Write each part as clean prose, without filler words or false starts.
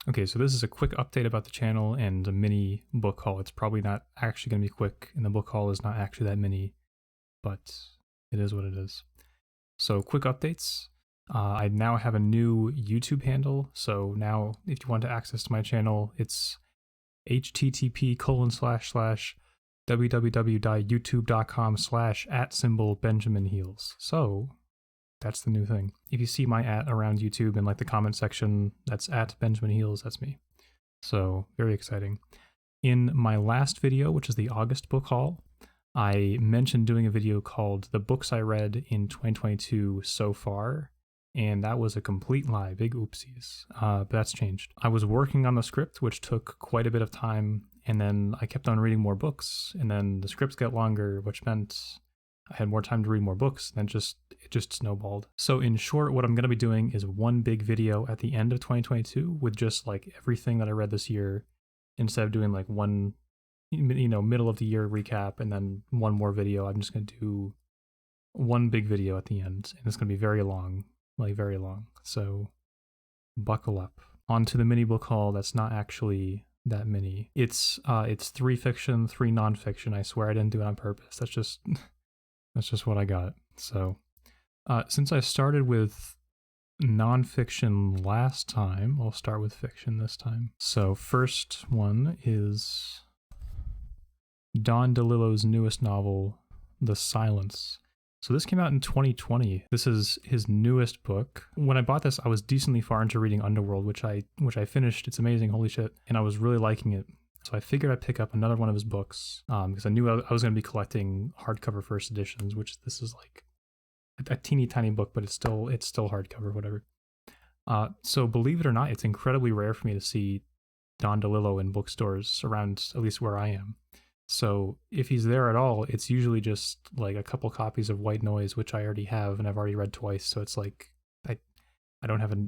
Okay, so this is a quick update about the channel and a mini book haul. It's probably not actually going to be quick, and the book haul is not actually that mini, but it is what it is. So quick updates. I now have a new YouTube handle. So now if you want to access to my channel, it's http://www.youtube.com/@Benjamin Heals. That's the new thing. If you see my around YouTube in like the comment section, that's @Benjamin Heals, that's me. So very exciting. In my last video, which is the August book haul, I mentioned doing a video called The Books I Read in 2022 So Far, and that was a complete lie, big oopsies, but that's changed. I was working on the script, which took quite a bit of time, and then I kept on reading more books, and then the scripts got longer, which meant I had more time to read more books, and it just snowballed. So in short, what I'm going to be doing is one big video at the end of 2022 with just like everything that I read this year, instead of doing like one, middle of the year recap and then one more video. I'm just going to do one big video at the end, and it's going to be very long, like very long. So buckle up. On to the mini book haul that's not actually that mini. It's 3 fiction, 3 nonfiction. I swear I didn't do it on purpose. That's just what I got. So since I started with nonfiction last time, I'll start with fiction this time. So first one is DeLillo's newest novel, The Silence. So this came out in 2020. This is his newest book. When I bought this, I was decently far into reading Underworld, which I finished. It's amazing, holy shit. And I was really liking it. So I figured I'd pick up another one of his books because I knew I was going to be collecting hardcover first editions, which this is like a teeny tiny book, but it's still hardcover, whatever. So believe it or not, it's incredibly rare for me to see DeLillo in bookstores around, at least where I am. So if he's there at all, it's usually just like a couple copies of White Noise, which I already have and I've already read twice. So it's like I don't have a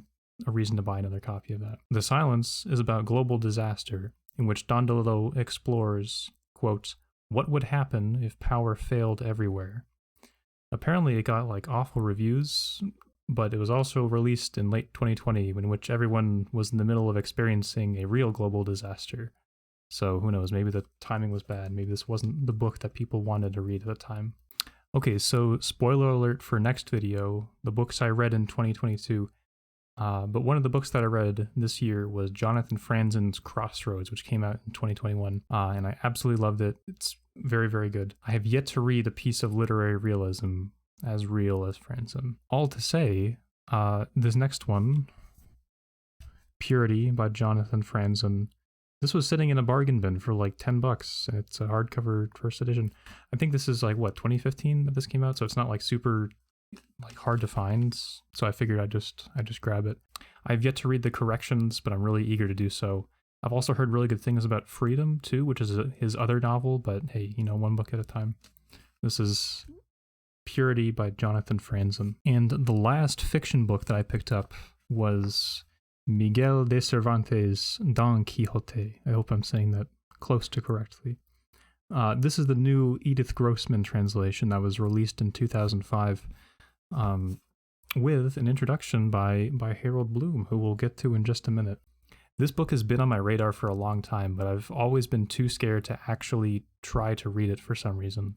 reason to buy another copy of that. The Silence is about global disaster, in which DeLillo explores, quote, what would happen if power failed everywhere. Apparently it got like awful reviews, but it was also released in late 2020, in which everyone was in the middle of experiencing a real global disaster. So who knows, maybe the timing was bad. Maybe this wasn't the book that people wanted to read at the time. Okay, so spoiler alert for next video, the books I read in 2022. But one of the books that I read this year was Jonathan Franzen's Crossroads, which came out in 2021, and I absolutely loved it. It's very, very good. I have yet to read a piece of literary realism as real as Franzen. All to say, this next one, Purity by Jonathan Franzen, this was sitting in a bargain bin for like $10, and it's a hardcover first edition. I think this is like, what, 2015 that this came out, so it's not like super like hard to find, so I figured I'd just grab it. I've yet to read the corrections, but I'm really eager to do so. I've also heard really good things about Freedom too, which is his other novel, but hey, one book at a time. This is Purity by Jonathan Franzen. And the last fiction book that I picked up was Miguel de Cervantes' Don Quixote. I hope I'm saying that close to correctly. This is the new Edith Grossman translation that was released in 2005. With an introduction by Harold Bloom, who we'll get to in just a minute. This book has been on my radar for a long time, but I've always been too scared to actually try to read it for some reason.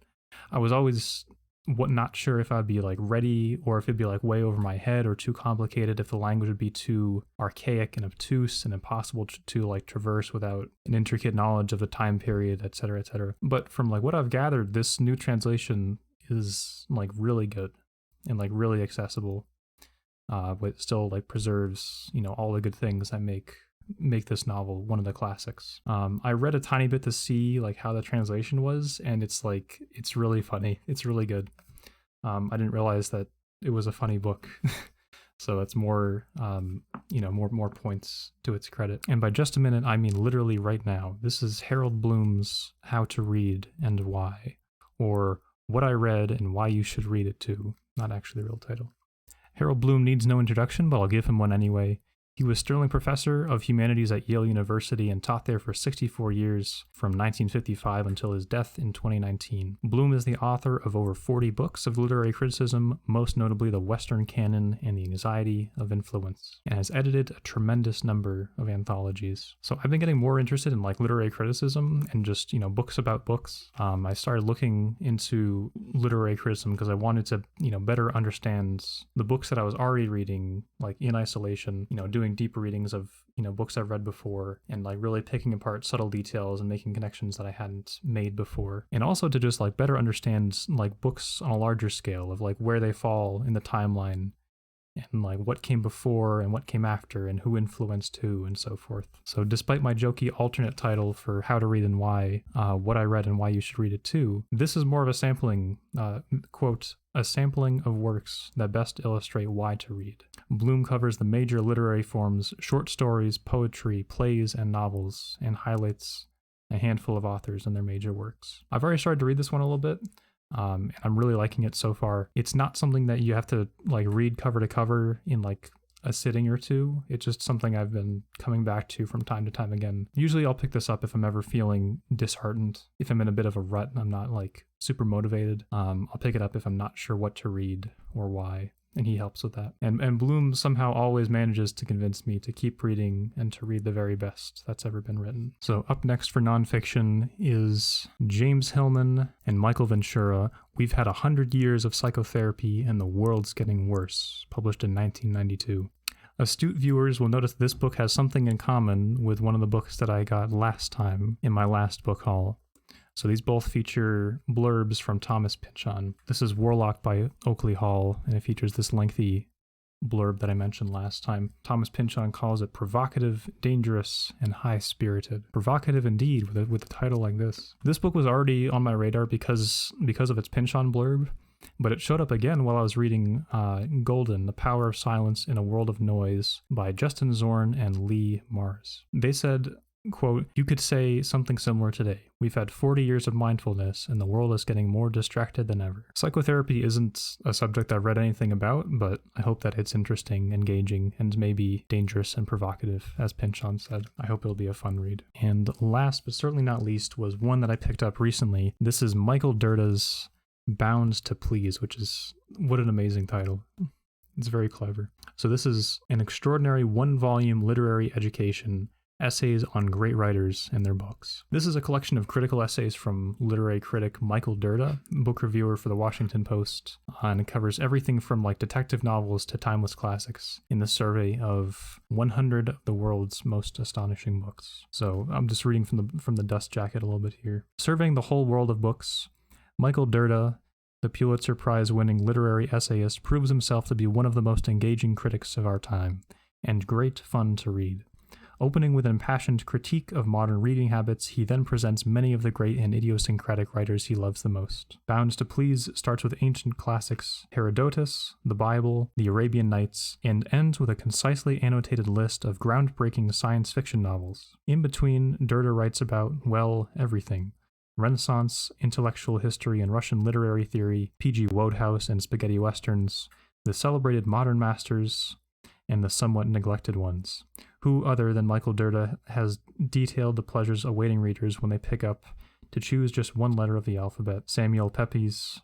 I was always not sure if I'd be like ready, or if it'd be like way over my head or too complicated, if the language would be too archaic and obtuse and impossible to like traverse without an intricate knowledge of the time period, etc., etc. But from like what I've gathered, this new translation is like really good and like really accessible, but still like preserves all the good things that make this novel one of the classics. I read a tiny bit to see like how the translation was, and it's really funny. It's really good. I didn't realize that it was a funny book. So that's more more points to its credit. And by just a minute, I mean literally right now. This is Harold Bloom's How to Read and Why, or What I Read and Why You Should Read It Too. Not actually the real title. Harold Bloom needs no introduction, but I'll give him one anyway. He was Sterling Professor of Humanities at Yale University and taught there for 64 years, from 1955 until his death in 2019. Bloom is the author of over 40 books of literary criticism, most notably The Western Canon and The Anxiety of Influence, and has edited a tremendous number of anthologies. So I've been getting more interested in like literary criticism and just, books about books. I started looking into literary criticism because I wanted to, better understand the books that I was already reading, like in isolation, doing deeper readings of books I've read before, and like really picking apart subtle details and making connections that I hadn't made before, and also to just like better understand like books on a larger scale of like where they fall in the timeline, and like what came before and what came after and who influenced who and so forth. So despite my jokey alternate title for How to Read and Why, what I read and why you should read it too, this is more of a sampling, quote, a sampling of works that best illustrate why to read. Bloom covers the major literary forms, short stories, poetry, plays, and novels, and highlights a handful of authors and their major works. I've already started to read this one a little bit. And I'm really liking it so far. It's not something that you have to like read cover to cover in like a sitting or two. It's just something I've been coming back to from time to time again. Usually I'll pick this up if I'm ever feeling disheartened, if I'm in a bit of a rut and I'm not like super motivated. I'll pick it up if I'm not sure what to read or why. And he helps with that. And Bloom somehow always manages to convince me to keep reading and to read the very best that's ever been written. So up next for nonfiction is James Hillman and Michael Ventura. We've had 100 years of psychotherapy and the world's getting worse, published in 1992. Astute viewers will notice this book has something in common with one of the books that I got last time in my last book haul. So these both feature blurbs from Thomas Pynchon. This is Warlock by Oakley Hall, and it features this lengthy blurb that I mentioned last time. Thomas Pynchon calls it provocative, dangerous, and high-spirited. Provocative indeed, with a title like this. This book was already on my radar because of its Pynchon blurb, but it showed up again while I was reading Golden, The Power of Silence in a World of Noise by Justin Zorn and Lee Mars. They said, quote, "You could say something similar today. We've had 40 years of mindfulness and the world is getting more distracted than ever." Psychotherapy isn't a subject I've read anything about, but I hope that it's interesting, engaging, and maybe dangerous and provocative, as Pynchon said. I hope it'll be a fun read. And last, but certainly not least, was one that I picked up recently. This is Michael Dirda's Bound to Please, which is, what an amazing title. It's very clever. So this is an extraordinary one-volume literary education, essays on great writers and their books. This is a collection of critical essays from literary critic Michael Dirda, book reviewer for the Washington Post, and it covers everything from like detective novels to timeless classics in the survey of 100 of the world's most astonishing books. So I'm just reading from the dust jacket a little bit here. Surveying the whole world of books, Michael Dirda, the Pulitzer Prize-winning literary essayist, proves himself to be one of the most engaging critics of our time, and great fun to read. Opening with an impassioned critique of modern reading habits, he then presents many of the great and idiosyncratic writers he loves the most. Bound to Please starts with ancient classics, Herodotus, the Bible, the Arabian Nights, and ends with a concisely annotated list of groundbreaking science fiction novels. In between, Dirda writes about, well, everything. Renaissance, intellectual history and Russian literary theory, P.G. Wodehouse and spaghetti westerns, the celebrated modern masters, and the somewhat neglected ones. Who other than Michael Dirda has detailed the pleasures awaiting readers when they pick up to choose just one letter of the alphabet? Samuel Pepys,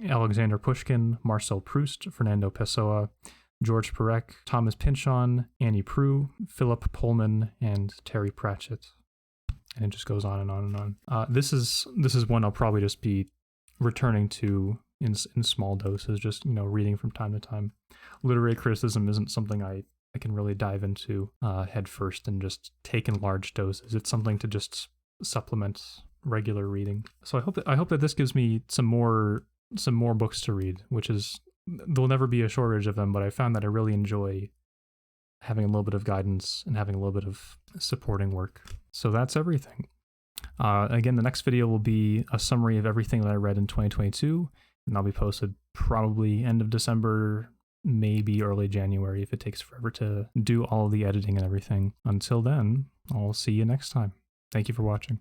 Alexander Pushkin, Marcel Proust, Fernando Pessoa, George Perec, Thomas Pynchon, Annie Proulx, Philip Pullman, and Terry Pratchett. And it just goes on and on and on. This is one I'll probably just be returning to in small doses, just reading from time to time. Literary criticism isn't something I can really dive into head first and just take in large doses. It's something to just supplement regular reading. So I hope that this gives me some more books to read, which is, there'll never be a shortage of them, but I found that I really enjoy having a little bit of guidance and having a little bit of supporting work. So that's everything. Again, the next video will be a summary of everything that I read in 2022, and that'll be posted probably end of December, maybe early January if it takes forever to do all of the editing and everything. Until then, I'll see you next time. Thank you for watching.